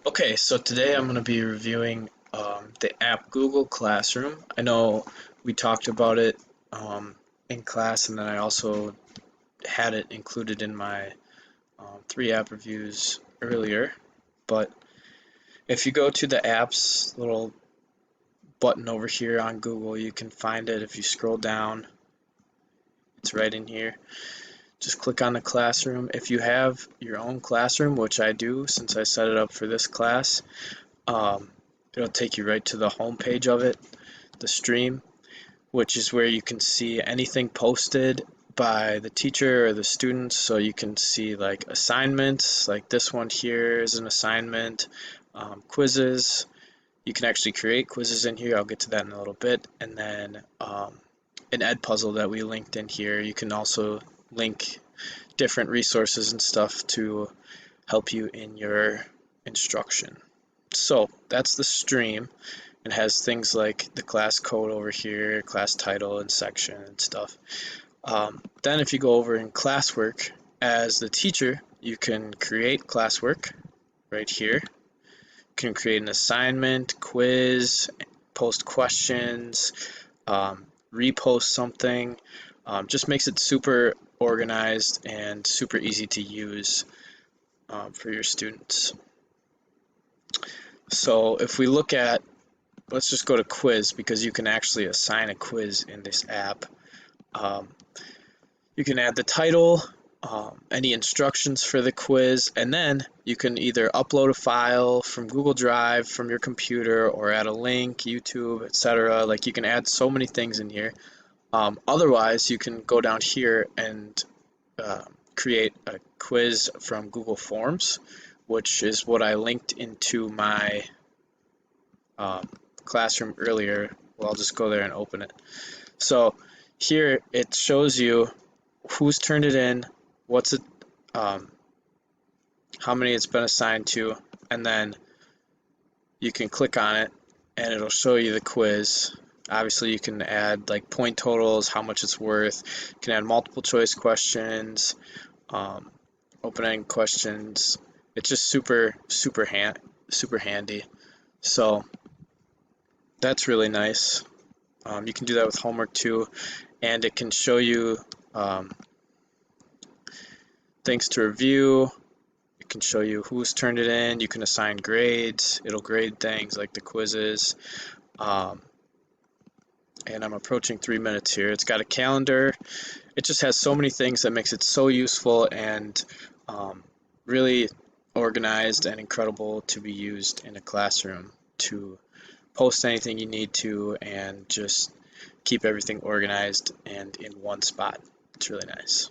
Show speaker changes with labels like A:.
A: Okay, so today I'm going to be reviewing the app Google Classroom. I know we talked about it in class, and then I also had it included in my three app reviews earlier. But if you go to the apps little button over here on Google, you can find it. If you scroll down, it's right in here. Just click on the classroom. If you have your own classroom, which I do since I set it up for this class, um, it'll take you right to the home page of it, the stream, which is where you can see anything posted by the teacher or the students. So you can see like assignments, like this one here is an assignment, quizzes. You can actually create quizzes in here. I'll get to that in a little bit. And then an ed puzzle that we linked in here. You can also link different resources and stuff to help you in your instruction. So that's the stream. It has things like the class code over here, class title and section and stuff. Then if you go over in classwork, as the teacher, you can create classwork right here. You can create an assignment, quiz, post questions, repost something. Just makes it super organized and super easy to use for your students. So if we look at, let's just go to quiz because you can actually assign a quiz in this app. Um, you can add the title, any instructions for the quiz, and then you can either upload a file from Google Drive from your computer or add a link, YouTube, etc. Like you can add so many things in here. Otherwise, you can go down here and create a quiz from Google Forms, which is what I linked into my um, classroom earlier. Well, I'll just go there and open it. So here it shows you who's turned it in, what's it, um, how many it's been assigned to, and then you can click on it and it'll show you the quiz. Obviously, you can add like point totals, how much it's worth. You can add multiple choice questions, um, open-ended questions. It's just super handy. So that's really nice. You can do that with homework too, and it can show you um, things to review. It can show you who's turned it in. You can assign grades. It'll grade things like the quizzes. Um, and I'm approaching 3 minutes here. It's got a calendar. It just has so many things that makes it so useful and really organized and incredible to be used in a classroom to post anything you need to and just keep everything organized and in one spot. It's really nice.